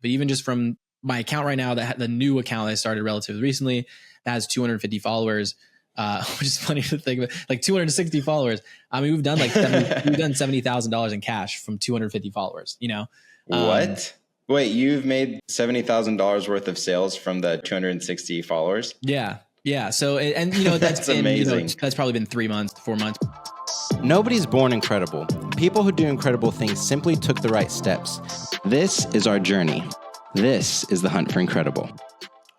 But even just from my account right now, the new account that I started relatively recently, that has 250 followers, which is funny to think of, like 260 followers. I mean, we've done like $70,000 in cash from 250 followers, you know? What? Wait, you've made $70,000 worth of sales from the 260 followers? Yeah. Yeah. So, and you know, that's been, amazing. That's probably been 3 months, 4 months. Nobody's born incredible. People who do incredible things simply took the right steps. This is our journey. This is the hunt for incredible.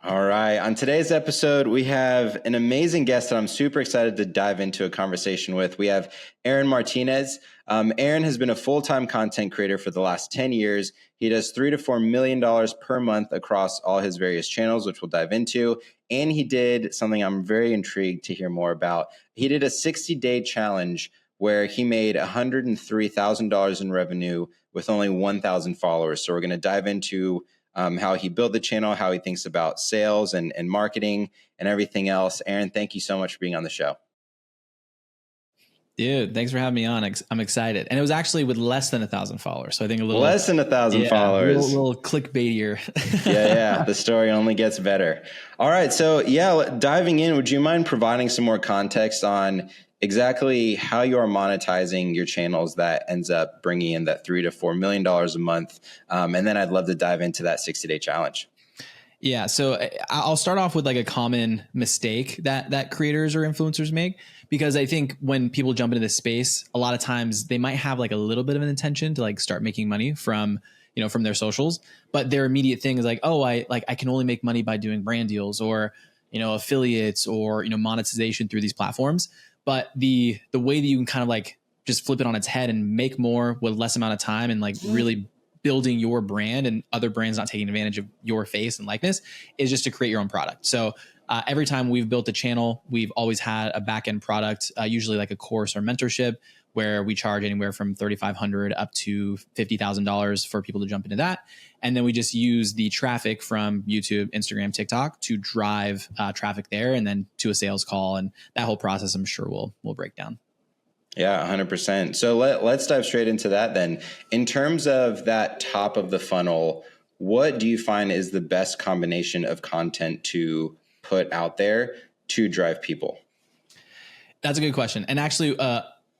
All right. On today's episode, we have an amazing guest that I'm super excited to dive into a conversation with. We have Aaron Martinez. Aaron has been a full-time content creator for the last 10 years. He does $3 to $4 million per month across all his various channels, which we'll dive into. And he did something I'm very intrigued to hear more about. He did a 60-day challenge where he made $103,000 in revenue with only 1,000 followers. So we're going to dive into how he built the channel, how he thinks about sales and marketing and everything else. Aaron, thank you so much for being on the show. Dude, thanks for having me on. I'm excited. And it was actually with less than 1,000 followers. So I think a little less than 1,000 followers. A little clickbaitier. Yeah. The story only gets better. All right. So diving in, would you mind providing some more context on exactly how you are monetizing your channels that ends up bringing in that $3 to $4 million a month? And then I'd love to dive into that 60-day challenge. Yeah. So I'll start off with like a common mistake that creators or influencers make, because I think when people jump into this space, a lot of times they might have like a little bit of an intention to like start making money from their socials, but their immediate thing is like, oh, I can only make money by doing brand deals or, affiliates or, monetization through these platforms. But the way that you can kind of like just flip it on its head and make more with less amount of time and like really building your brand and other brands not taking advantage of your face and likeness is just to create your own product. So every time we've built a channel, we've always had a back-end product, usually like a course or mentorship, where we charge anywhere from $3,500 up to $50,000 for people to jump into that. And then we just use the traffic from YouTube, Instagram, TikTok to drive traffic there and then to a sales call. And that whole process, I'm sure we'll break down. Yeah, 100%. So let's dive straight into that then. In terms of that top of the funnel, what do you find is the best combination of content to put out there to drive people? That's a good question. And actually,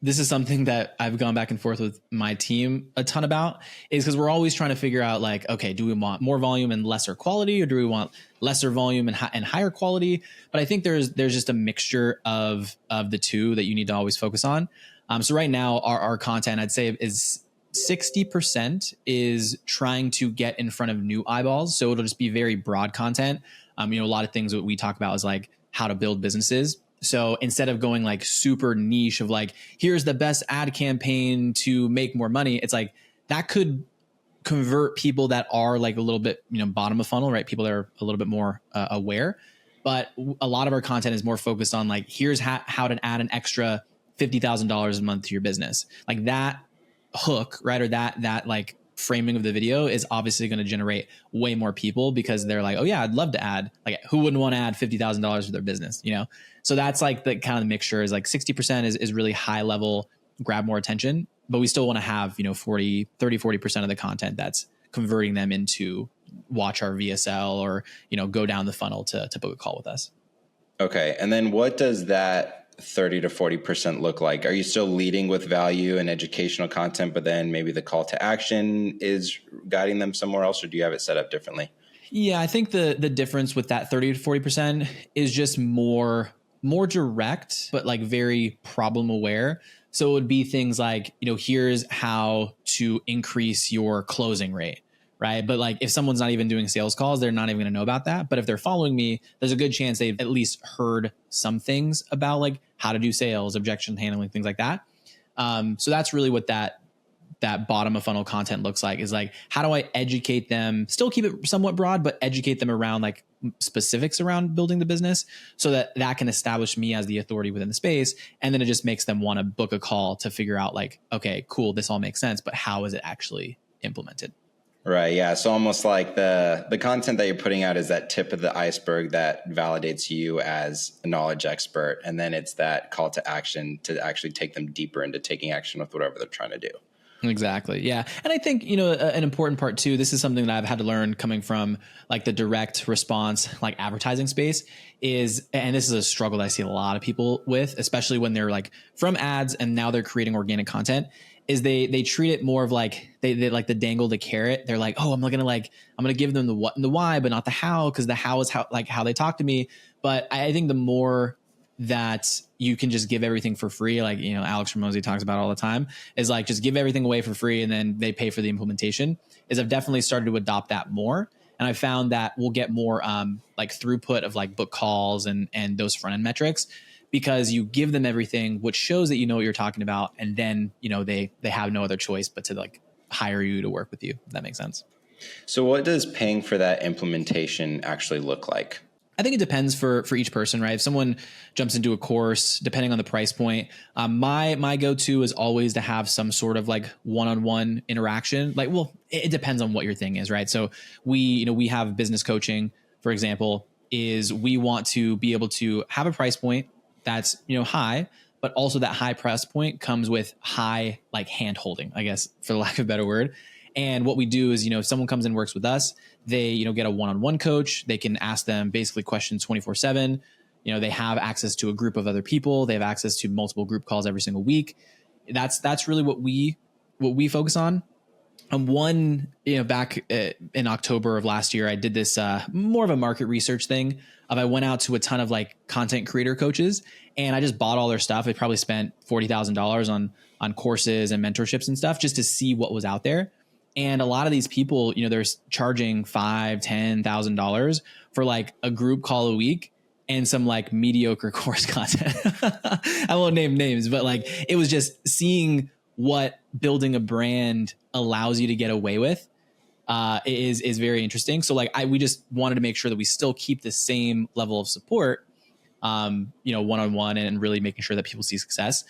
this is something that I've gone back and forth with my team a ton about, is because we're always trying to figure out like, okay, do we want more volume and lesser quality, or do we want lesser volume and higher quality? But I think there's just a mixture of the two that you need to always focus on. So right now our content, I'd say, is 60% is trying to get in front of new eyeballs. So it'll just be very broad content. A lot of things that we talk about is like how to build businesses. So instead of going like super niche of like, here's the best ad campaign to make more money, it's like that could convert people that are like a little bit, bottom of funnel, right? People that are a little bit more aware. But a lot of our content is more focused on like, here's how to add an extra $50,000 a month to your business. Like that hook, right? Or that like framing of the video is obviously going to generate way more people, because they're like, oh yeah, I'd love to add, like who wouldn't want to add $50,000 to their business, So that's like the kind of the mixture is like 60% is really high level, grab more attention, but we still want to have, 40% of the content that's converting them into watch our VSL or, go down the funnel to book a call with us. Okay. And then what does that 30 to 40% look like? Are you still leading with value and educational content, but then maybe the call to action is guiding them somewhere else, or do you have it set up differently? Yeah, I think the difference with that 30 to 40% is just more direct, but like very problem aware. So it would be things like, here's how to increase your closing rate. Right. But like if someone's not even doing sales calls, they're not even going to know about that. But if they're following me, there's a good chance they've at least heard some things about like how to do sales, objection handling, things like that. So that's really what that bottom of funnel content looks like, is like, how do I educate them, still keep it somewhat broad, but educate them around like specifics around building the business so that can establish me as the authority within the space. And then it just makes them want to book a call to figure out like, okay, cool, this all makes sense, but how is it actually implemented? Right. Yeah. So almost like the content that you're putting out is that tip of the iceberg that validates you as a knowledge expert. And then it's that call to action to actually take them deeper into taking action with whatever they're trying to do. Exactly. Yeah. And I think, an important part too, this is something that I've had to learn coming from like the direct response, like advertising space is, and this is a struggle that I see a lot of people with, especially when they're like from ads and now they're creating organic content, is they treat it more of like, they like the dangle the carrot. They're like, oh, I'm going to give them the what and the why, but not the how. Cause the how is how they talk to me. But I think the more that you can just give everything for free, like Alex Ramosi talks about all the time, is like just give everything away for free and then they pay for the implementation. Is I've definitely started to adopt that more, and I found that we'll get more like throughput of like book calls and those front end metrics, because you give them everything, which shows that you know what you're talking about, and then they have no other choice but to like hire you to work with you. If that makes sense. So what does paying for that implementation actually look like? I think it depends for each person, right? If someone jumps into a course, depending on the price point, my go-to is always to have some sort of like one-on-one interaction. Like, well, it depends on what your thing is, right? So we have business coaching, for example, is we want to be able to have a price point that's, high, but also that high price point comes with high like hand holding, I guess, for the lack of a better word. And what we do is, if someone comes and works with us, they, get a one-on-one coach. They can ask them basically questions 24/7. They have access to a group of other people. They have access to multiple group calls every single week. That's really what we focus on. One, back in October of last year, I did this more of a market research thing. I went out to a ton of like content creator coaches, and I just bought all their stuff. I probably spent $40,000 on courses and mentorships and stuff just to see what was out there. And a lot of these people, they're charging $5,000, $10,000 for like a group call a week and some like mediocre course content. I won't name names, but like it was just seeing what building a brand allows you to get away with is very interesting. So like we just wanted to make sure that we still keep the same level of support, one-on-one, and really making sure that people see success,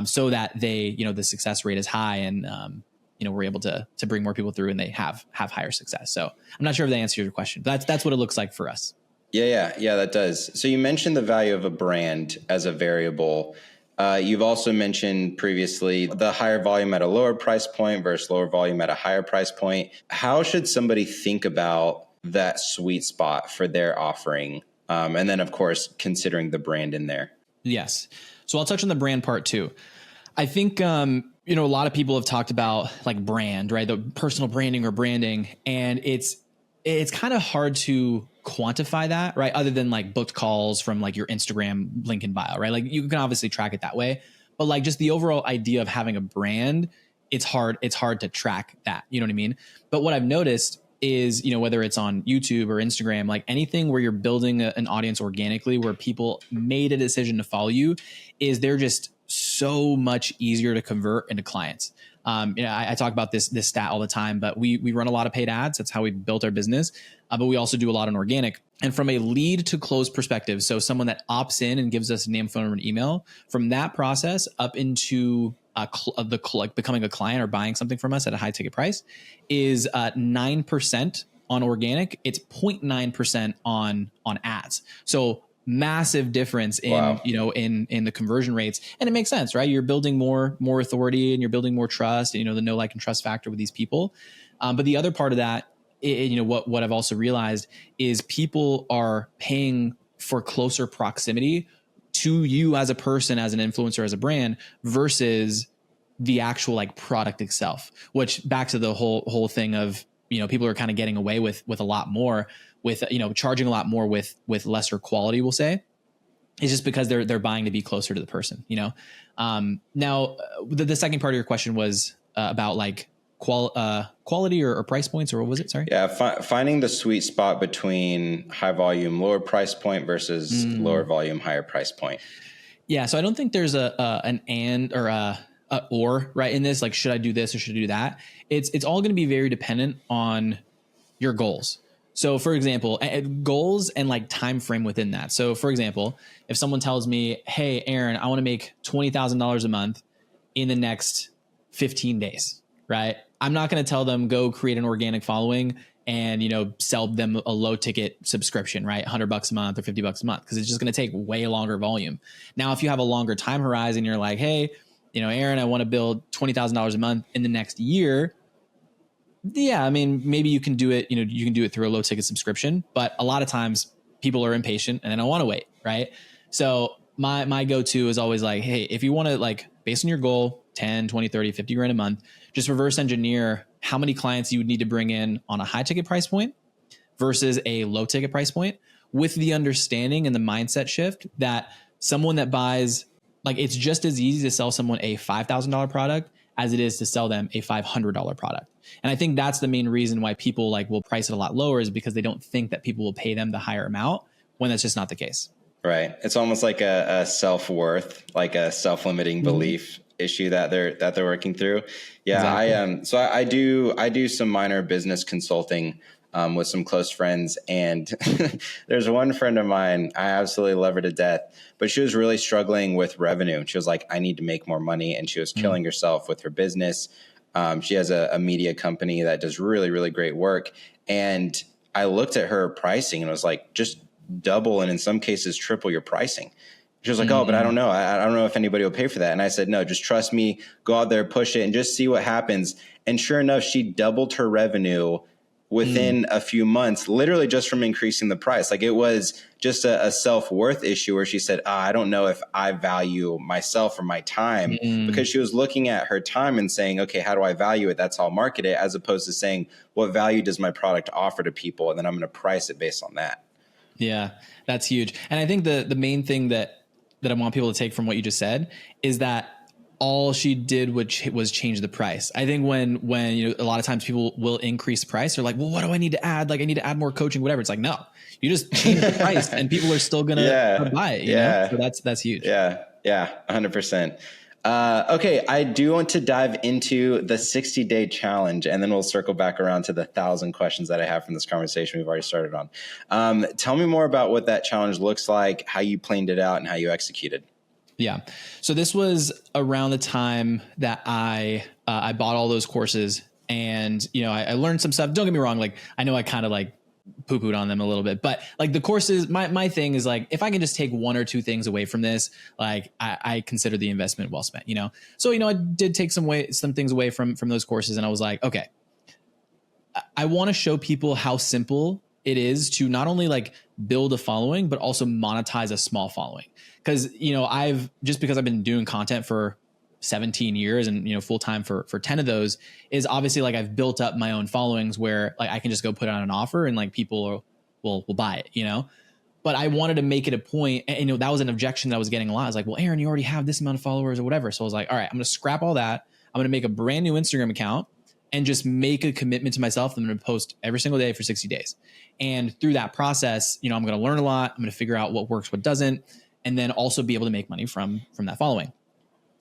so that they, the success rate is high, and we're able to bring more people through and they have higher success. So I'm not sure if that answers your question, but that's what it looks like for us. Yeah, that does. So you mentioned the value of a brand as a variable. You've also mentioned previously the higher volume at a lower price point versus lower volume at a higher price point. How should somebody think about that sweet spot for their offering? And then, of course, considering the brand in there. Yes. So I'll touch on the brand part too. I think, a lot of people have talked about like brand, right? The personal branding or branding. And it's kind of hard to quantify that, right? Other than like booked calls from like your Instagram link in bio, right? Like you can obviously track it that way, but like just the overall idea of having a brand, it's hard to track that. You know what I mean? But what I've noticed is, whether it's on YouTube or Instagram, like anything where you're building an audience organically, where people made a decision to follow you, is they're just so much easier to convert into clients. I talk about this stat all the time, but we run a lot of paid ads. That's how we built our business. But we also do a lot on organic. And from a lead to close perspective, so someone that opts in and gives us a name, phone number, and email, from that process up into becoming a client or buying something from us at a high ticket price, is 9% on organic. It's 0.9% on ads. So massive difference in, wow, in the conversion rates. And it makes sense, right? You're building more authority and you're building more trust, and, the know, like, and trust factor with these people. But the other part of that, what I've also realized is people are paying for closer proximity to you as a person, as an influencer, as a brand, versus the actual like product itself, which back to the whole thing of, people are kind of getting away with a lot more, with, charging a lot more with lesser quality, we'll say. It's just because they're buying to be closer to the person, Now, the second part of your question was about like quality or price points, or what was it? Sorry. Yeah. Finding the sweet spot between high volume, lower price point versus lower volume, higher price point. Yeah. So I don't think there's an and or or right in this, like, should I do this or should I do that? It's all going to be very dependent on your goals. So for example, goals and like time frame within that. So for example, if someone tells me, hey, Aaron, I want to make $20,000 a month in the next 15 days, right? I'm not going to tell them go create an organic following and, sell them a low ticket subscription, right? $100 a month or $50 a month, because it's just going to take way longer volume. Now, if you have a longer time horizon, you're like, hey, Aaron, I want to build $20,000 a month in the next year. Yeah, I mean, maybe you can do it, you can do it through a low ticket subscription, but a lot of times people are impatient and they don't want to wait, right? So my go-to is always like, hey, if you want to, like, based on your goal, 10, 20, 30, 50 grand a month, just reverse engineer how many clients you would need to bring in on a high ticket price point versus a low ticket price point, with the understanding and the mindset shift that someone that buys, like, it's just as easy to sell someone a $5,000 product as it is to sell them a $500 product. And I think that's the main reason why people like will price it a lot lower, is because they don't think that people will pay them the higher amount, when that's just not the case. Right. It's almost like a self-worth, like a self-limiting belief issue that they're working through. Yeah. Exactly. So I do some minor business consulting with some close friends, and there's one friend of mine, I absolutely love her to death, but she was really struggling with revenue. She was like, I need to make more money. And she was killing herself with her business. She has a media company that does really, really great work. And I looked at her pricing and was like, just double, and in some cases triple your pricing. She was like, oh, but I don't know. I don't know if anybody will pay for that. And I said, no, just trust me, go out there, push it, and just see what happens. And sure enough, she doubled her revenue within a few months, literally just from increasing the price. Like, it was just a self-worth issue where she said, I don't know if I value myself or my time, because she was looking at her time and saying, okay, how do I value it? That's how I'll market it, as opposed to saying, what value does my product offer to people? And then I'm going to price it based on that. Yeah, that's huge. And I think the main thing that I want people to take from what you just said is that all she did was change the price. I think when a lot of times people will increase price, they're like, well, what do I need to add? Like, I need to add more coaching, whatever. It's like, no, you just change the price and people are still going to buy it. You know? So that's huge. Yeah. 100%. Okay. I do want to dive into the 60-day challenge, and then we'll circle back around to the 1,000 questions that I have from this conversation we've already started on. Tell me more about what that challenge looks like, how you planned it out, and how you executed. Yeah. So this was around the time that I bought all those courses, and, I learned some stuff. Don't get me wrong. Like, I know I kind of like poo-pooed on them a little bit, but like the courses, my thing is like, if I can just take one or two things away from this, like I consider the investment well spent, So, I did take some things away from those courses, and I was like, okay, I want to show people how simple it is to not only like build a following, but also monetize a small following. Because, because I've been doing content for 17 years and, full time for 10 of those, is obviously like I've built up my own followings where like I can just go put out an offer and like people will buy it, But I wanted to make it a point, and that was an objection that I was getting a lot. I was like, well, Aaron, you already have this amount of followers or whatever. So I was like, all right, I'm going to scrap all that. I'm going to make a brand new Instagram account and just make a commitment to myself. I'm going to post every single day for 60 days. And through that process, I'm going to learn a lot. I'm going to figure out what works, what doesn't, and then also be able to make money from that following.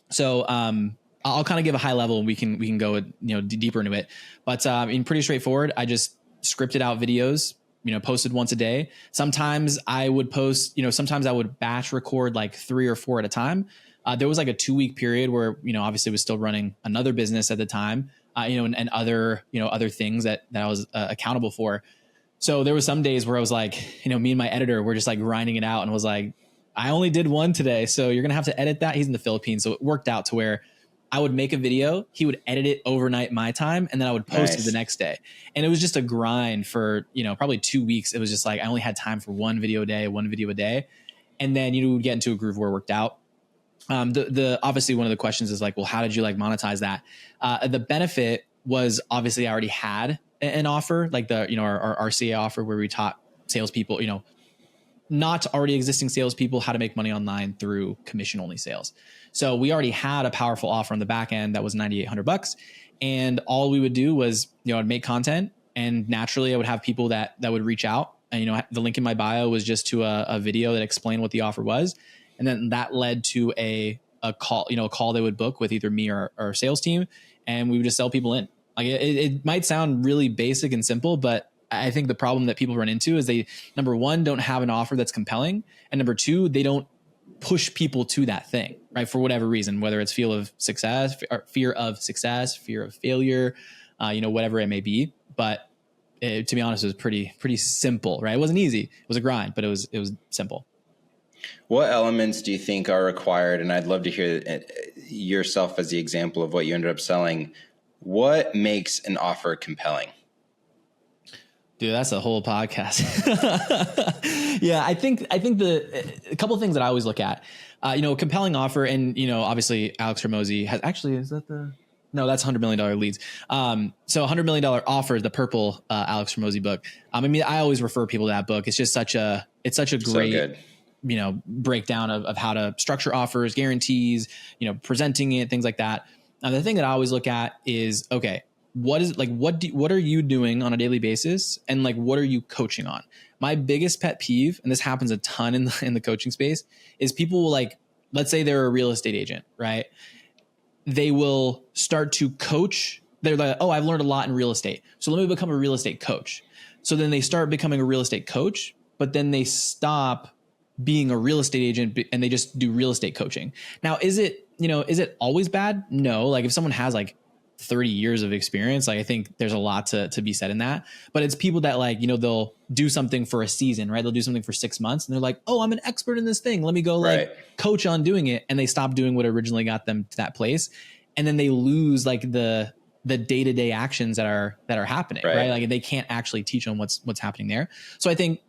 So I'll kind of give a high level, and we can go deeper into it. But pretty straightforward. I just scripted out videos, posted once a day. Sometimes I would post, sometimes I would batch record like 3 or 4 at a time. There was like a 2-week period where, obviously was still running another business at the time, and other things that I was accountable for. So there was some days where I was like, me and my editor were just like grinding it out, and was like, I only did one today, so you're going to have to edit that. He's in the Philippines. So it worked out to where I would make a video, he would edit it overnight my time, and then I would post it the next day. And it was just a grind for, probably 2 weeks. It was just like, I only had time for one video a day. And then, we would get into a groove where it worked out. The obviously one of the questions is like, well, how did you like monetize that? The benefit was obviously I already had an offer, like our RCA offer, where we taught salespeople, not already existing salespeople how to make money online through commission only sales. So we already had a powerful offer on the back end that was $9,800. And all we would do was, I'd make content, and naturally I would have people that would reach out. And, the link in my bio was just to a video that explained what the offer was. And then that led to a call, a call they would book with either me or our sales team. And we would just sell people in. Like it might sound really basic and simple, but I think the problem that people run into is they, number one, don't have an offer that's compelling. And number two, they don't push people to that thing, right? For whatever reason, whether it's fear of success, fear of failure, whatever it may be. But to be honest, it was pretty simple, right? It wasn't easy. It was a grind, but it was simple. What elements do you think are required? And I'd love to hear yourself as the example of what you ended up selling. What makes an offer compelling? Dude, that's a whole podcast. Yeah, I think a couple of things that I always look at, compelling offer, and obviously Alex Hormozi has actually no, that's $100 million leads. So $100 million offer, the purple Alex Hormozi book. I always refer people to that book. It's just such a great, breakdown of how to structure offers, guarantees, presenting it, things like that. Now, the thing that I always look at is, okay, what are you doing on a daily basis? And like, what are you coaching on? My biggest pet peeve, and this happens a ton in the coaching space, is people will, like, let's say they're a real estate agent, right? They will start to coach. They're like, oh, I've learned a lot in real estate, so let me become a real estate coach. So then they start becoming a real estate coach, but then they stop being a real estate agent and they just do real estate coaching. Now, is it always bad? No. Like, if someone has like 30 years of experience, like, I think there's a lot to be said in that. But it's people that, like, they'll do something for a season, right? They'll do something for 6 months and they're like, oh, I'm an expert in this thing, let me go coach on doing it. And they stop doing what originally got them to that place. And then they lose like the day-to-day actions that are happening, right? Like, they can't actually teach them what's happening there. So I think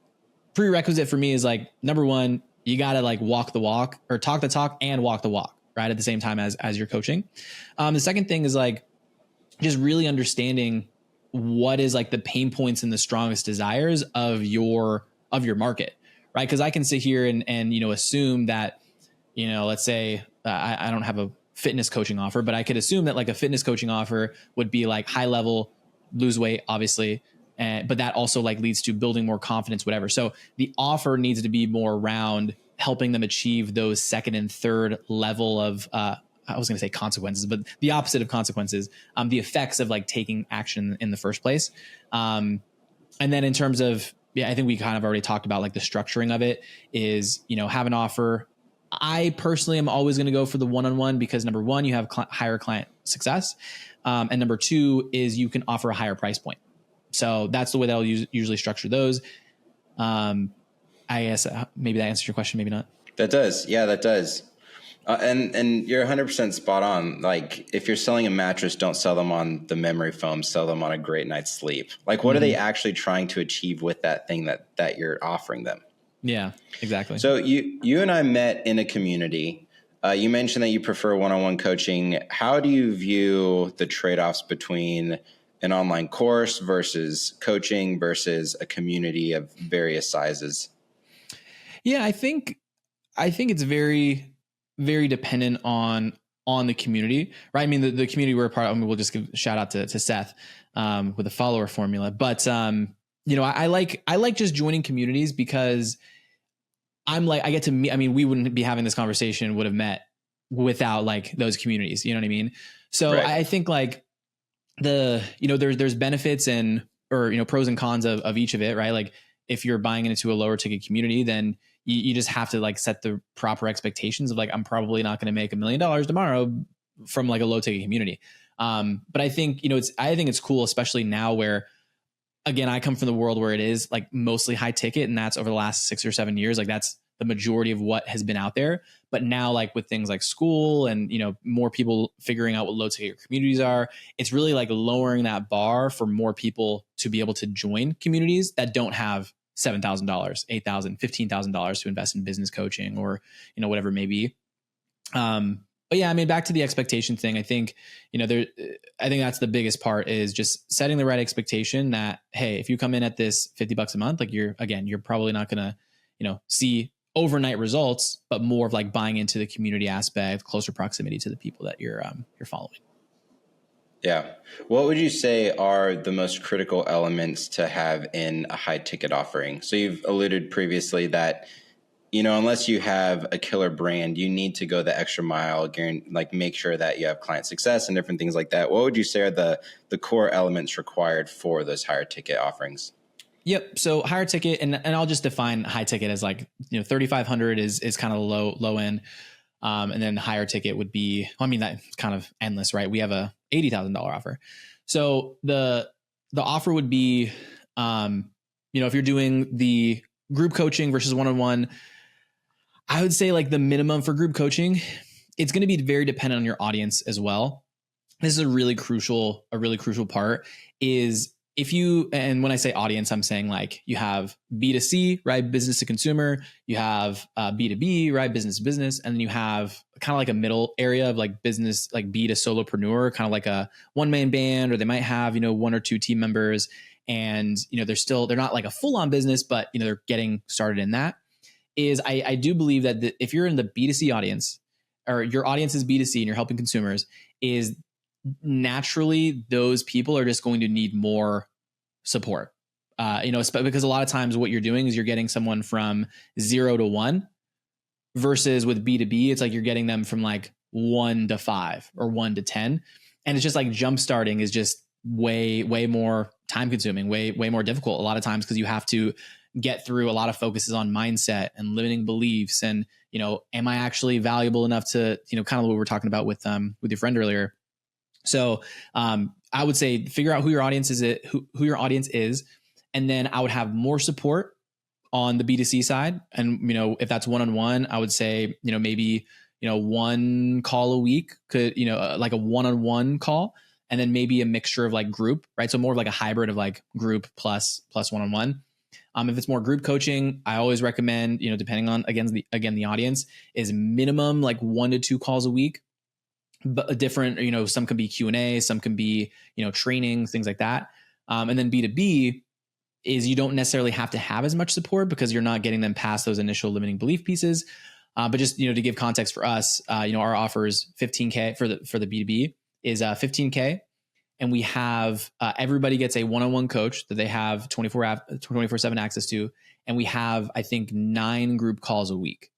prerequisite for me is, like, number one, you got to like walk the walk, or talk the talk and walk the walk, right? At the same time as you're coaching. The second thing is, like, just really understanding what is like the pain points and the strongest desires of your market, right? Because I can sit here and assume that, let's say I don't have a fitness coaching offer, but I could assume that like a fitness coaching offer would be like high level, lose weight, obviously. But that also like leads to building more confidence, whatever. So the offer needs to be more around helping them achieve those second and third level of, I was going to say consequences, but the opposite of consequences, the effects of like taking action in the first place. And then in terms of, I think we kind of already talked about like the structuring of it is, have an offer. I personally am always going to go for the one-on-one because, number one, you have higher client success. And number two is you can offer a higher price point. So that's the way that I'll usually structure those. I guess maybe that answers your question, maybe not. That does. Yeah, that does. And you're 100% spot on. Like, if you're selling a mattress, don't sell them on the memory foam, sell them on a great night's sleep. Like, what are they actually trying to achieve with that thing that you're offering them? Yeah, exactly. So you and I met in a community. You mentioned that you prefer one-on-one coaching. How do you view the trade-offs between an online course versus coaching versus a community of various sizes? Yeah, I think it's very, very dependent on the community, right? I mean, the community we're a part of, we'll just give a shout out to Seth with the follower formula. But I like just joining communities because I'm like, I get to meet, we wouldn't be having this conversation, would have met without like those communities, you know what I mean? So right. I think like there's benefits or pros and cons of each of it, right? Like, if you're buying into a lower ticket community, then you just have to like set the proper expectations of like, I'm probably not going to make $1 million tomorrow from like a low ticket community. But I think, I think it's cool, especially now where, again, I come from the world where it is like mostly high ticket, and that's over the last 6 or 7 years. Like, that's the majority of what has been out there. But now, like with things like school and, more people figuring out what low ticket communities are, it's really like lowering that bar for more people to be able to join communities that don't have $7,000, $8,000, $15,000 to invest in business coaching or, whatever it may be. But yeah, back to the expectation thing. I think, I think that's the biggest part, is just setting the right expectation that, hey, if you come in at this $50 a month, like you're probably not going to, see overnight results, but more of like buying into the community aspect, closer proximity to the people that you're following. Yeah. What would you say are the most critical elements to have in a high ticket offering? So you've alluded previously that, unless you have a killer brand, you need to go the extra mile, like make sure that you have client success and different things like that. What would you say are the core elements required for those higher ticket offerings? Yep. So higher ticket, and I'll just define high ticket as like, 3,500 is kind of low end. And then higher ticket would be, that's kind of endless, right? We have a $80,000 offer. So the offer would be, if you're doing the group coaching versus one-on-one, I would say like the minimum for group coaching, it's going to be very dependent on your audience as well. This is a really crucial part is if you, and when I say audience, I'm saying like you have B2C, right? Business to consumer, you have B2B, right? Business to business. And then you have kind of like a middle area of like business, like B to solopreneur, kind of like a one man band, or they might have, one or two team members and, they're not like a full on business, but, they're getting started in that. Is I do believe that if you're in the B2C audience or your audience is B2C and you're helping consumers, is naturally those people are just going to need more support. Because a lot of times what you're doing is you're getting someone from 0 to 1 versus with B2B, it's like you're getting them from like 1 to 5 or 1 to 10. And it's just like jump starting is just way more time consuming, way more difficult a lot of times because you have to get through a lot of focuses on mindset and limiting beliefs and, am I actually valuable enough to, kind of what we were talking about with your friend earlier. So I would say figure out who your audience is, who your audience is, and then I would have more support on the B2C side. And, if that's one-on-one, I would say, maybe, one call a week could, like a one-on-one call, and then maybe a mixture of like group, right? So more of like a hybrid of like group plus one-on-one. If it's more group coaching, I always recommend, depending on, again, the audience is minimum like 1 to 2 calls a week, but a different, some can be Q&A, some can be, training, things like that. And then B2B is you don't necessarily have to have as much support because you're not getting them past those initial limiting belief pieces. But just, to give context for us, our offer is $15K for the B2B is $15K. And we have everybody gets a one-on-one coach that they have 24/7 access to. And we have, I think, 9 group calls a week.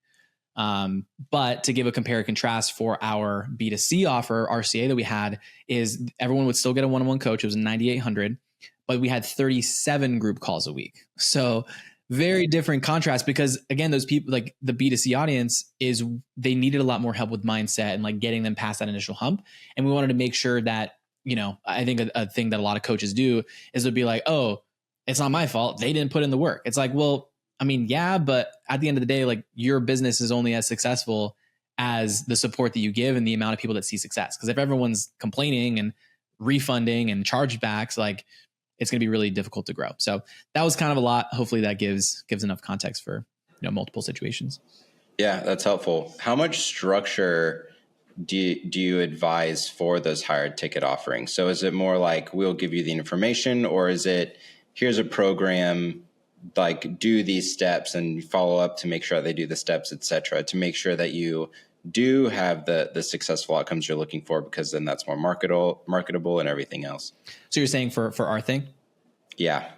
But to give a compare and contrast for our B2C offer, RCA that we had is everyone would still get a one-on-one coach. It was $9,800, but we had 37 group calls a week. So very different contrast because again, those people like the B2C audience is they needed a lot more help with mindset and like getting them past that initial hump. And we wanted to make sure that, I think a thing that a lot of coaches do is they'll be like, oh, it's not my fault. They didn't put in the work. It's like, well, I mean, yeah, but at the end of the day, like your business is only as successful as the support that you give and the amount of people that see success. Because if everyone's complaining and refunding and chargebacks, like it's going to be really difficult to grow. So that was kind of a lot. Hopefully that gives enough context for multiple situations. Yeah, that's helpful. How much structure do you advise for those higher ticket offerings? So is it more like we'll give you the information, or is it here's a program, like do these steps and follow up to make sure they do the steps, et cetera, to make sure that you do have the successful outcomes you're looking for, because then that's more marketable and everything else. So you're saying for our thing? Yeah.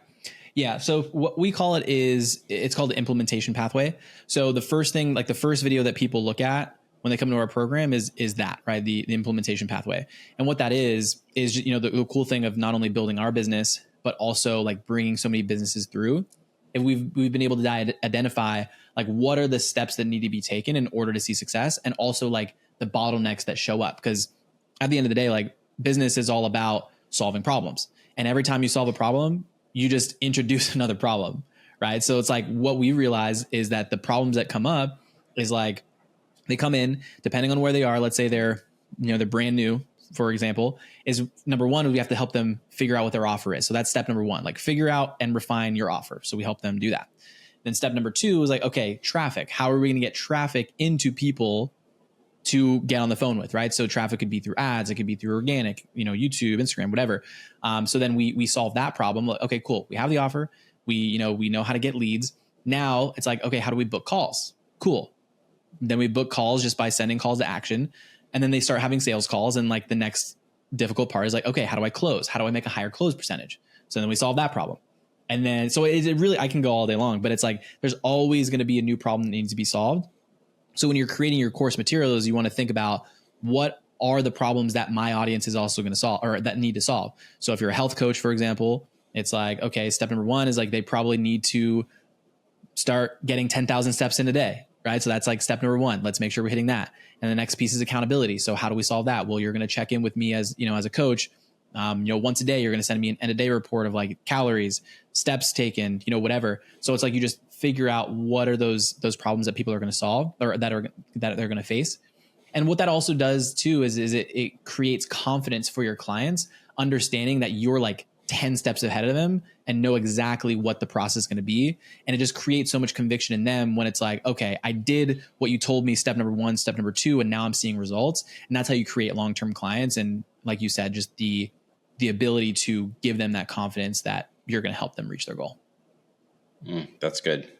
Yeah. So what we call it is it's called the implementation pathway. So the first thing, like the first video that people look at when they come to our program is that, right? The implementation pathway. And what that is the cool thing of not only building our business, but also like bringing so many businesses through. If we've been able to identify like what are the steps that need to be taken in order to see success, and also like the bottlenecks that show up. Because at the end of the day, like business is all about solving problems. And every time you solve a problem, you just introduce another problem, right? So it's like what we realize is that the problems that come up is like they come in depending on where they are. Let's say they're brand new, for example, is number one, we have to help them figure out what their offer is. So that's step number one, like figure out and refine your offer. So we help them do that. Then step number two is like, okay, traffic. How are we going to get traffic into people to get on the phone with, right? So traffic could be through ads. It could be through organic, YouTube, Instagram, whatever. So then we solve that problem. Okay, cool. We have the offer. We know how to get leads. Now it's like, okay, how do we book calls? Cool. Then we book calls just by sending calls to action. And then they start having sales calls. And like the next difficult part is like, okay, how do I close? How do I make a higher close percentage? So then we solve that problem. And then, so it really, I can go all day long, but it's like, there's always going to be a new problem that needs to be solved. So when you're creating your course materials, you want to think about what are the problems that my audience is also going to solve or that need to solve. So if you're a health coach, for example, it's like, okay, step number one is like, they probably need to start getting 10,000 steps in a day. Right. So that's like step number one. Let's make sure we're hitting that. And the next piece is accountability. So how do we solve that? Well, you're going to check in with me as a coach. Once a day, you're going to send me an end of day report of like calories, steps taken, whatever. So it's like you just figure out what are those problems that people are going to solve or that they're going to face. And what that also does too is it creates confidence for your clients, understanding that you're like 10 steps ahead of them and know exactly what the process is going to be. And it just creates so much conviction in them when it's like, okay, I did what you told me, step number 1, step number 2, and now I'm seeing results. And that's how you create long-term clients. And like you said, just the ability to give them that confidence that you're going to help them reach their goal. That's good.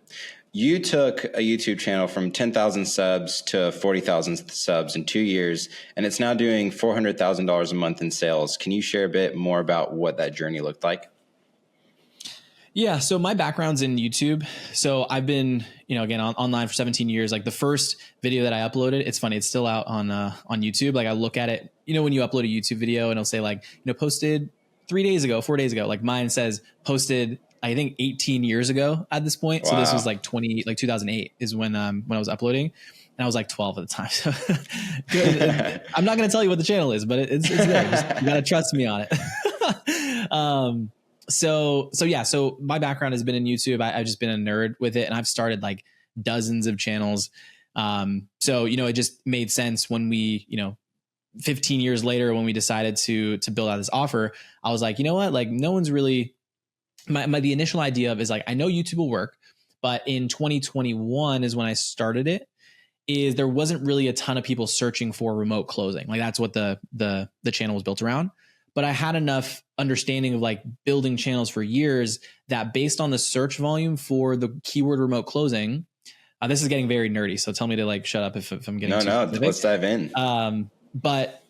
You took a YouTube channel from 10,000 subs to 40,000 subs in 2 years, and it's now doing $400,000 a month in sales. Can you share a bit more about what that journey looked like? Yeah. So my background's in YouTube. So I've been, again, online for 17 years. Like the first video that I uploaded, it's funny, it's still out on YouTube. Like I look at it, when you upload a YouTube video and it'll say like, posted 3 days ago, 4 days ago, like mine says posted, I think 18 years ago at this point. Wow. So this was like 2008 is when I was uploading, and I was like 12 at the time. So I'm not going to tell you what the channel is, but it's there. You got to trust me on it. So my background has been in YouTube. I've just been a nerd with it, and I've started like dozens of channels. So it just made sense when we, 15 years later, when we decided to build out this offer, I was like, you know what, like no one's really, the initial idea of is like, I know YouTube will work, but in 2021 is when I started it, is there wasn't really a ton of people searching for remote closing. Like that's what the channel was built around. But I had enough understanding of like building channels for years that based on the search volume for the keyword remote closing, this is getting very nerdy. So tell me to like shut up if I'm getting too specific. Let's dive in. But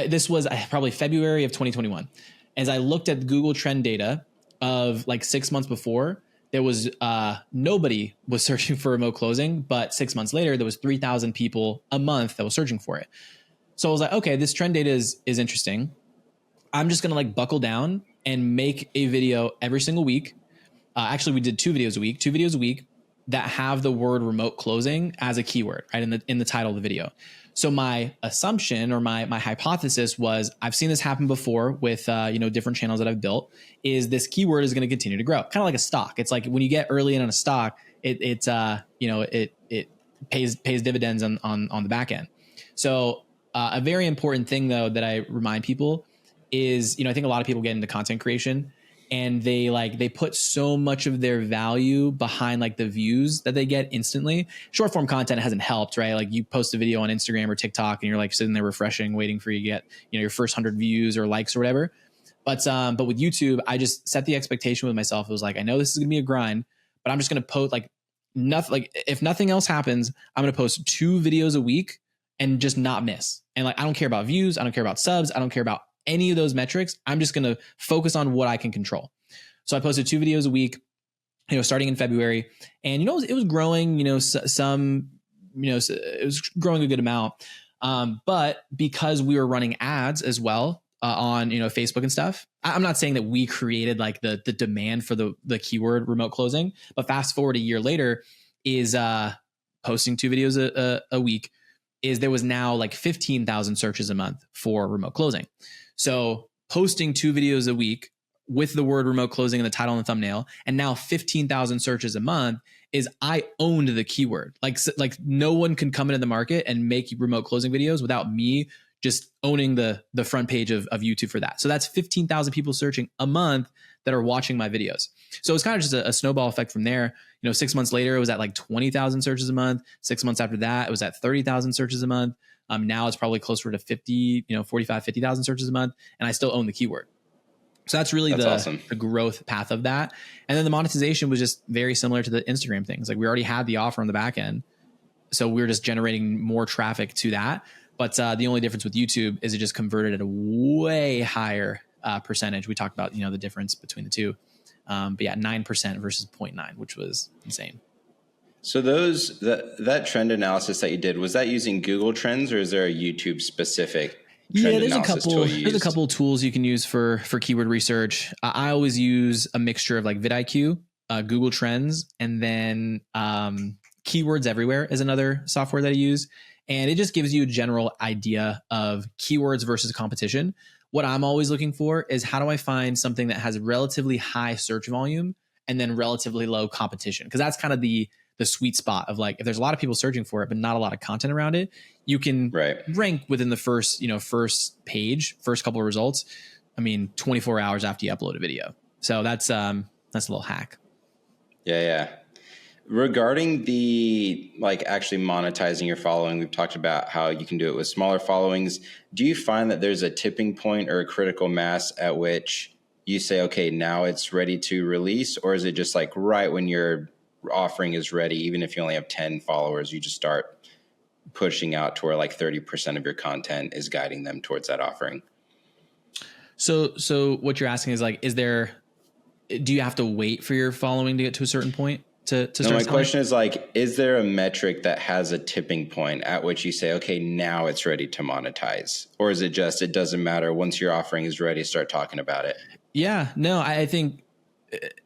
this was probably February of 2021. As I looked at Google trend data of like 6 months before, there was nobody was searching for remote closing, but 6 months later, there was 3,000 people a month that was searching for it. So I was like, okay, this trend data is interesting. I'm just going to like buckle down and make a video every single week. Actually, we did 2 videos a week that have the word remote closing as a keyword, right? In the title of the video. So my assumption or my hypothesis was, I've seen this happen before with, different channels that I've built, is this keyword is going to continue to grow. Kind of like a stock. It's like when you get early in on a stock, it pays dividends on the back end. So a very important thing though, that I remind people is, I think a lot of people get into content creation and they put so much of their value behind like the views that they get instantly. Short form content hasn't helped, right? Like you post a video on Instagram or TikTok and you're like sitting there refreshing, waiting for you to get, your first 100 views or likes or whatever. But with YouTube, I just set the expectation with myself. It was like, I know this is gonna be a grind, but I'm just gonna post like nothing. Like if nothing else happens, I'm gonna post 2 videos a week and just not miss. And like, I don't care about views. I don't care about subs. I don't care about any of those metrics. I'm just going to focus on what I can control. So I posted 2 videos a week, starting in February, and, it was growing, it was growing a good amount. But because we were running ads as well, on, Facebook and stuff, I'm not saying that we created like the demand for the keyword remote closing, but fast forward a year later is, posting 2 videos a week, is there was now like 15,000 searches a month for remote closing. So posting 2 videos a week with the word remote closing in the title and the thumbnail, and now 15,000 searches a month, is I owned the keyword. Like no one can come into the market and make remote closing videos without me just owning the front page of YouTube for that. So that's 15,000 people searching a month that are watching my videos. So it's kind of just a snowball effect from there. 6 months later, it was at like 20,000 searches a month. 6 months after that, it was at 30,000 searches a month. Now it's probably closer to 50,000 searches a month, and I still own the keyword. So that's really awesome. The growth path of that. And then the monetization was just very similar to the Instagram things. Like we already had the offer on the back end, so we were just generating more traffic to that. But the only difference with YouTube is it just converted at a way higher percentage. We talked about, the difference between the two. But yeah, 9% versus 0.9, which was insane. So that trend analysis that you did, was that using Google Trends, or is there a YouTube specific trend analysis tool you used? There's a couple of tools you can use for keyword research. I always use a mixture of like vidIQ, Google Trends, and then Keywords Everywhere is another software that I use. And it just gives you a general idea of keywords versus competition. what I'm always looking for is how do I find something that has relatively high search volume and then relatively low competition? Because that's kind of the sweet spot of like, if there's a lot of people searching for it, but not a lot of content around it, you can rank within the first page, first couple of results. I mean, 24 hours after you upload a video. So that's a little hack. Yeah. Regarding the like actually monetizing your following, we've talked about how you can do it with smaller followings. Do you find that there's a tipping point or a critical mass at which you say, okay, now it's ready to release? Or is it just like right when your offering is ready, even if you only have 10 followers, you just start pushing out to where like 30% of your content is guiding them towards that offering? So what you're asking is like, do you have to wait for your following to get to a certain point to start No, my selling? question is like, is there a metric that has a tipping point at which you say, okay, now it's ready to monetize? Or is it just, it doesn't matter, once your offering is ready, start talking about it? Yeah, no, I think,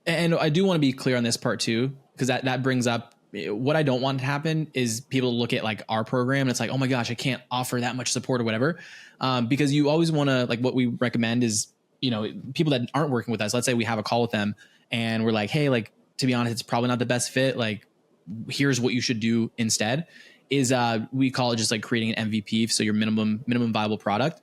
and I do want to be clear on this part too, because that brings up what I don't want to happen is people look at like our program and it's like, oh my gosh, I can't offer that much support or whatever. Because you always want to, like, what we recommend is, people that aren't working with us, let's say we have a call with them and we're like, hey, like, to be honest, it's probably not the best fit. Like, here's what you should do instead is, we call it just like creating an MVP. So your minimum viable product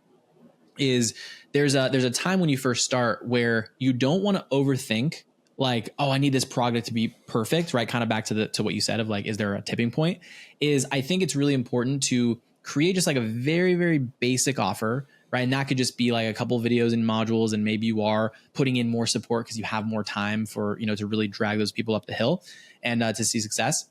is there's a time when you first start where you don't want to overthink like, oh, I need this product to be perfect, right? Kind of back to what you said of like, is there a tipping point? Is I think it's really important to create just like a very, very basic offer, right? And that could just be like a couple of videos and modules, and maybe you are putting in more support because you have more time for, to really drag those people up the hill and to see success.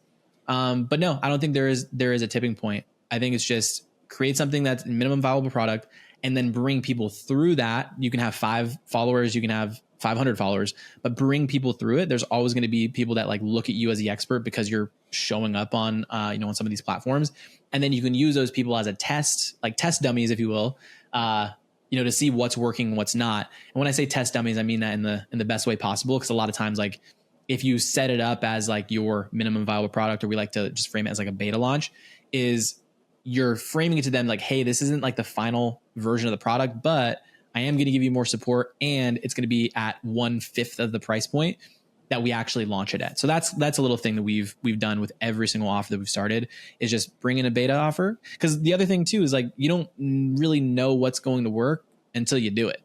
But no, I don't think there is a tipping point. I think it's just create something that's minimum viable product and then bring people through that. You can have 5 followers, you can have 500 followers, but bring people through it. There's always going to be people that like look at you as the expert because you're showing up on, on some of these platforms. And then you can use those people as a test dummies, if you will, to see what's working and what's not. And when I say test dummies, I mean that in the best way possible. Cause a lot of times, like if you set it up as like your minimum viable product, or we like to just frame it as like a beta launch, is you're framing it to them like, hey, this isn't like the final version of the product, but I am going to give you more support and it's going to be at 1/5 of the price point that we actually launch it at. So that's a little thing that we've done with every single offer that we've started, is just bring in a beta offer. Because the other thing too is like, you don't really know what's going to work until you do it.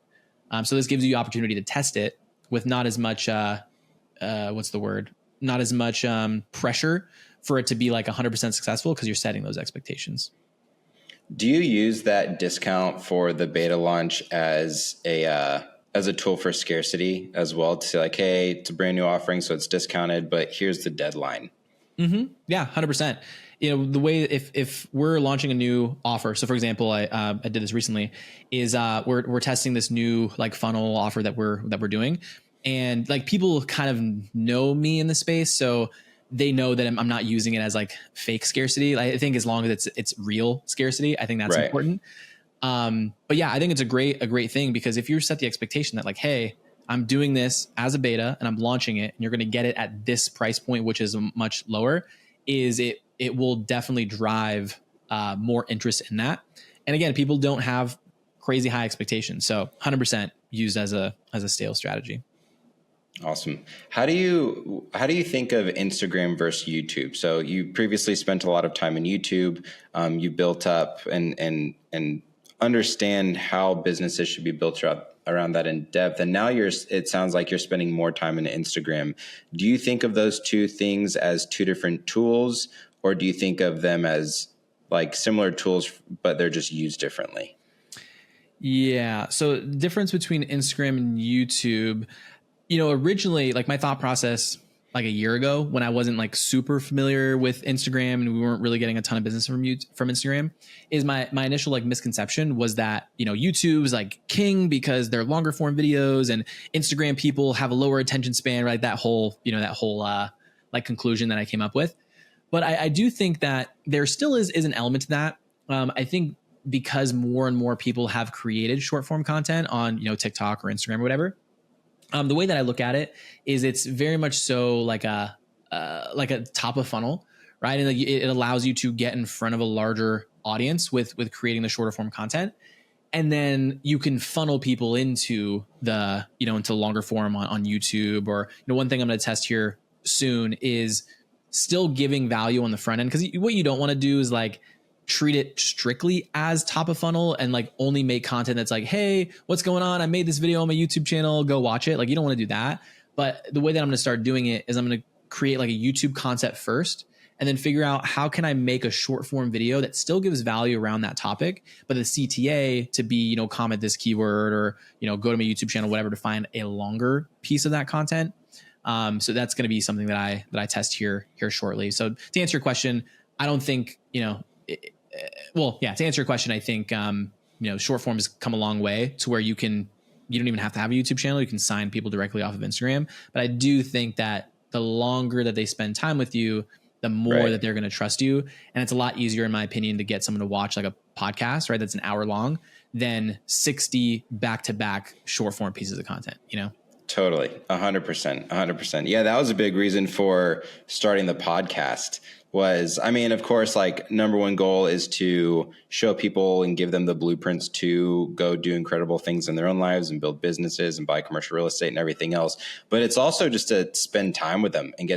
So this gives you the opportunity to test it with not as much, not as much pressure for it to be like 100% successful, because you're setting those expectations. Do you use that discount for the beta launch as a tool for scarcity as well, to say like, hey, it's a brand new offering, so it's discounted, but here's the deadline? Mm-hmm. Yeah, 100%. The way if we're launching a new offer, so for example, I did this recently, is we're testing this new like funnel offer that we're doing, and like people kind of know me in the space, so they know that I'm not using it as like fake scarcity. I think as long as it's real scarcity, I think that's important. But yeah, I think it's a great thing, because if you set the expectation that like, hey, I'm doing this as a beta and I'm launching it and you're going to get it at this price point, which is much lower, is it will definitely drive more interest in that. And again, people don't have crazy high expectations. So 100% used as a sales strategy. Awesome. How do you think of Instagram versus YouTube? So you previously spent a lot of time in YouTube. You built up and understand how businesses should be built around that in depth. And now it sounds like you're spending more time in Instagram. Do you think of those two things as two different tools, or do you think of them as like similar tools, but they're just used differently? Yeah. So difference between Instagram and YouTube, originally, like my thought process like a year ago, when I wasn't like super familiar with Instagram and we weren't really getting a ton of business from Instagram, is my initial like misconception was that, YouTube is like king because they're longer form videos, and Instagram people have a lower attention span, right? That whole like conclusion that I came up with. But I do think that there still is an element to that. I think because more and more people have created short form content on, TikTok or Instagram or whatever, the way that I look at it is it's very much so like a top of funnel, right? And it allows you to get in front of a larger audience with creating the shorter form content. And then you can funnel people into the, into longer form on YouTube, or, one thing I'm going to test here soon is still giving value on the front end. Cause what you don't want to do is like treat it strictly as top of funnel and like only make content that's like, hey, what's going on? I made this video on my YouTube channel, go watch it. Like you don't want to do that. But the way that I'm going to start doing it is I'm going to create like a YouTube concept first, and then figure out how can I make a short form video that still gives value around that topic, but the CTA to be, comment this keyword, or, go to my YouTube channel, whatever, to find a longer piece of that content. So that's going to be something that I test here shortly. So to answer your question, I don't think, to answer your question, I think, short form has come a long way to where you don't even have to have a YouTube channel. You can sign people directly off of Instagram. But I do think that the longer that they spend time with you, the more that they're going to trust you. And it's a lot easier, in my opinion, to get someone to watch like a podcast, right? That's an hour long, than 60 back-to-back short form pieces of content, Totally. 100%. Yeah. That was a big reason for starting the podcast was, of course, like number one goal is to show people and give them the blueprints to go do incredible things in their own lives and build businesses and buy commercial real estate and everything else. But it's also just to spend time with them and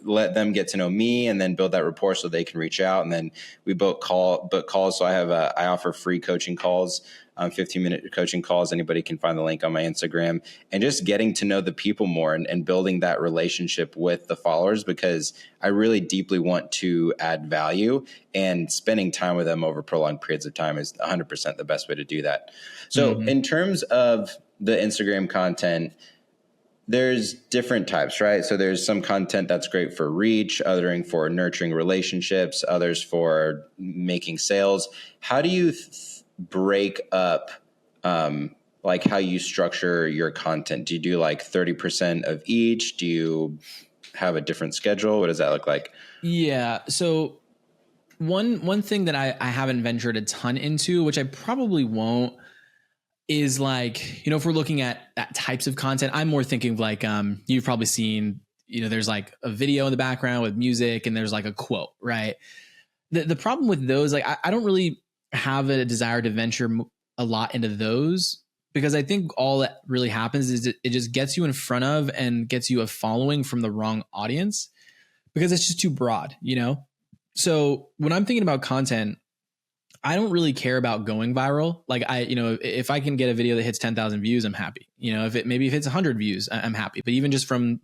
let them get to know me, and then build that rapport so they can reach out. And then we book calls. So I offer free coaching calls, 15-minute coaching calls. Anybody can find the link on my Instagram, and just getting to know the people more and building that relationship with the followers, because I really deeply want to add value, and spending time with them over prolonged periods of time is 100% the best way to do that. So in terms of the Instagram content, there's different types, right? So there's some content that's great for reach, othering for nurturing relationships, others for making sales. How do you break up like how you structure your content? Do you do like 30% of each? Do you have a different schedule? What does that look like? Yeah. So one thing that I haven't ventured a ton into, which I probably won't, is like, if we're looking at types of content, I'm more thinking of like, you've probably seen, there's like a video in the background with music, and there's like a quote, right? The problem with those, like, I don't really have a desire to venture a lot into those, because I think all that really happens is it just gets you in front of and gets you a following from the wrong audience, because it's just too broad, So when I'm thinking about content, I don't really care about going viral. Like if I can get a video that hits 10,000 views, I'm happy. If it hits 100 views, I'm happy. But even just from,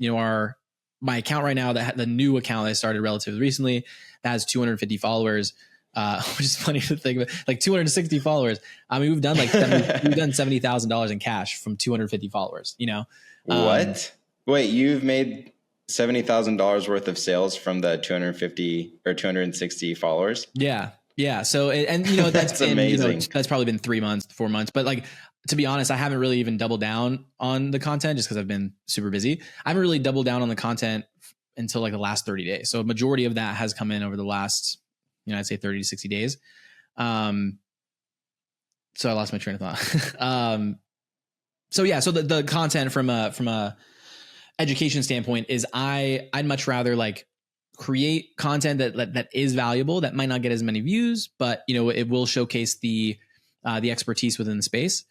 my account right now, the new account that I started relatively recently, that has 250 followers, which is funny to think about, like 260 followers. We've done like $70,000 in cash from 250 followers, What? Wait, you've made $70,000 worth of sales from the 250 or 260 followers? Yeah. So, and that's been, amazing. That's probably been 3 months, 4 months, but like, to be honest, I haven't really even doubled down on the content, just because I've been super busy. I haven't really doubled down on the content until like the last 30 days. So a majority of that has come in over the last, I'd say 30 to 60 days. So I lost my train of thought. So the content from a education standpoint is I'd much rather like create content that is valuable, that might not get as many views, but it will showcase the expertise within the space.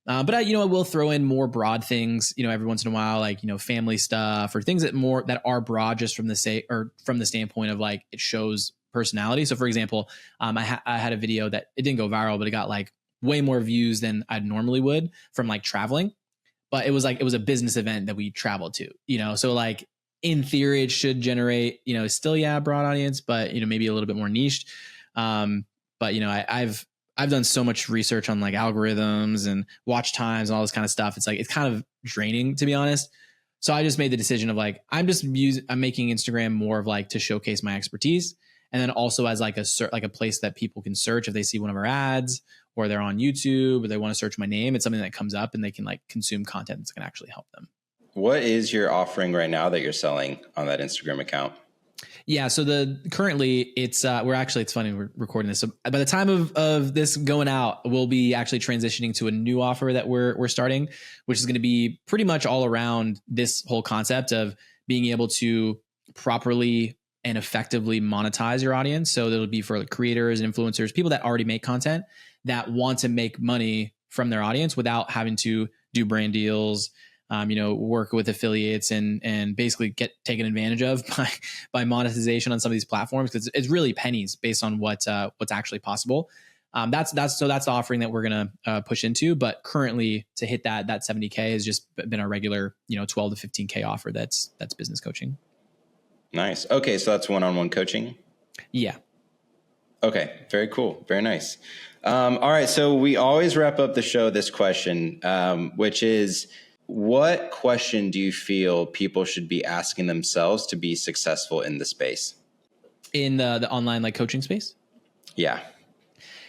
But I will throw in more broad things, every once in a while, like, family stuff, or things that are broad just from the standpoint of like, it shows personality. So for example, I had a video that it didn't go viral, but it got like way more views than I normally would from like traveling. But it was a business event that we traveled to, so like in theory it should generate, still, broad audience, but, maybe a little bit more niched. But I've done so much research on like algorithms and watch times and all this kind of stuff. It's like, it's kind of draining, to be honest. So I just made the decision of like, I'm making Instagram more of like to showcase my expertise. And then also as like a place that people can search if they see one of our ads, or they're on YouTube, or they want to search my name. It's something that comes up and they can like consume content that's going to actually help them. What is your offering right now that you're selling on that Instagram account? Yeah. So currently it's funny we're recording this. So by the time of this going out, we'll be actually transitioning to a new offer that we're starting, which is going to be pretty much all around this whole concept of being able to properly and effectively monetize your audience. So that'll be for like creators and influencers, people that already make content that want to make money from their audience without having to do brand deals, work with affiliates and basically get taken advantage of by monetization on some of these platforms, because it's really pennies based on what's actually possible. That's the offering that we're gonna push into. But currently, to hit that 70K has just been our regular 12 to 15K offer. That's business coaching. Nice. Okay, so that's one-on-one coaching. Yeah. Okay. Very cool. Very nice. All right. So we always wrap up the show with this question, which is, what question do you feel people should be asking themselves to be successful in the space? In the online like coaching space? Yeah.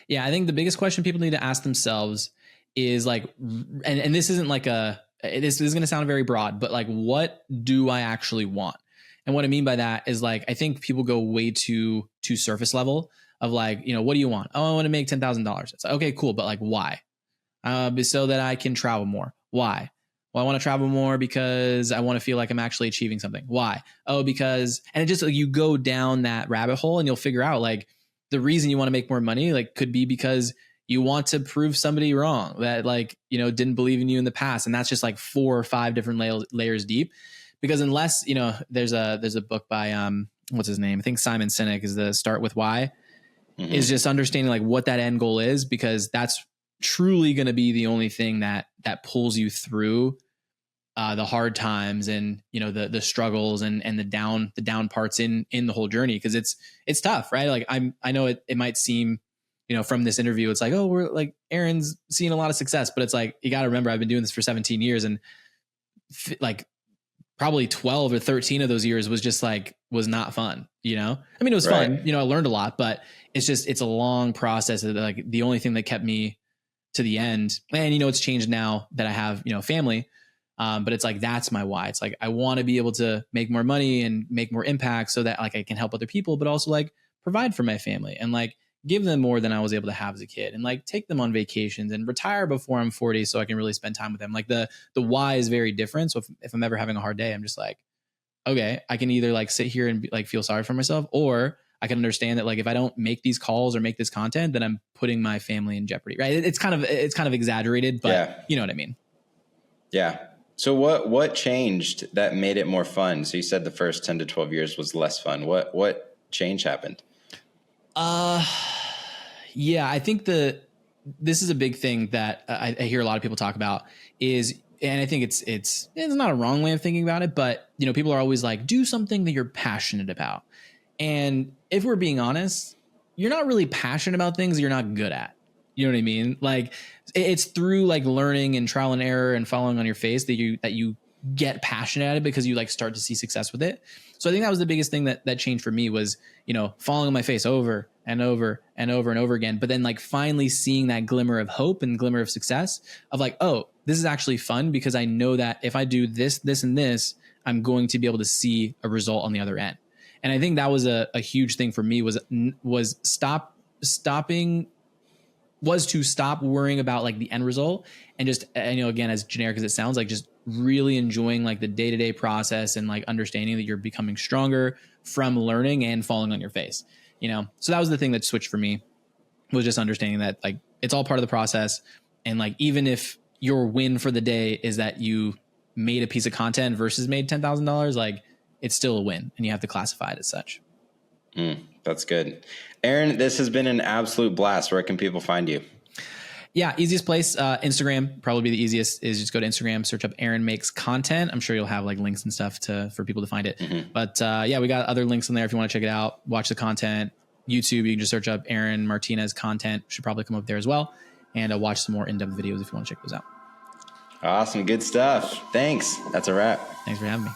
Yeah. I think the biggest question people need to ask themselves is like, and this isn't like this is going to sound very broad, but like, what do I actually want? And what I mean by that is like, I think people go way too surface level of like, what do you want? Oh, I want to make $10,000. It's like, okay, cool. But like, why? So that I can travel more. Why? Well, I want to travel more because I want to feel like I'm actually achieving something. Why? Oh, because, and it just like, you go down that rabbit hole and you'll figure out like the reason you want to make more money, like could be because you want to prove somebody wrong that like, didn't believe in you in the past. And that's just like 4 or 5 different layers deep. Because unless, there's a book by, what's his name? I think Simon Sinek is the Start With Why, is just understanding like what that end goal is, because that's truly going to be the only thing that pulls you through the hard times and, the struggles and the down parts in the whole journey. Cause it's tough, right? Like I know it might seem, from this interview, it's like, oh, we're like, Aaron's seeing a lot of success, but it's like, you got to remember, I've been doing this for 17 years and like probably 12 or 13 of those years was not fun. I mean, it was fun, I learned a lot, but it's a long process. Like the only thing that kept me to the end, and, it's changed now that I have, family. But it's like, that's my why. It's like, I want to be able to make more money and make more impact so that like I can help other people, but also like provide for my family and like give them more than I was able to have as a kid and like take them on vacations and retire before I'm 40 so I can really spend time with them. Like the why is very different. So if I'm ever having a hard day, I'm just like, okay, I can either like sit here and like feel sorry for myself, or I can understand that like if I don't make these calls or make this content, then I'm putting my family in jeopardy. Right? It's kind of exaggerated, but you know what I mean? Yeah. So what changed that made it more fun? So you said the first 10 to 12 years was less fun. What change happened? Yeah, I think this is a big thing that I hear a lot of people talk about is, and I think it's not a wrong way of thinking about it, but people are always like, do something that you're passionate about. And if we're being honest, you're not really passionate about things that you're not good at. You know what I mean? Like it's through like learning and trial and error and following on your face that you get passionate at it, because you like start to see success with it. So I think that was the biggest thing that changed for me was, falling on my face over and over and over and over again. But then like finally seeing that glimmer of hope and glimmer of success of like, oh, this is actually fun because I know that if I do this, this, and this, I'm going to be able to see a result on the other end. And I think that was a huge thing for me was to stop worrying about like the end result and just, again, as generic as it sounds, like just really enjoying like the day-to-day process and like understanding that you're becoming stronger from learning and falling on your face, So that was the thing that switched for me, was just understanding that like it's all part of the process. And like, even if your win for the day is that you made a piece of content versus made $10,000, like it's still a win and you have to classify it as such. That's good. Aaron, this has been an absolute blast. Where can people find you? Yeah, easiest place, Instagram, probably be the easiest, is just go to Instagram, search up Aaron Makes Content. I'm sure you'll have like links and stuff for people to find it. But we got other links in there if you want to check it out, watch the content. YouTube, you can just search up Aaron Martinez Content, should probably come up there as well. And watch some more in-depth videos if you want to check those out. Awesome. Good stuff. Thanks. That's a wrap. Thanks for having me.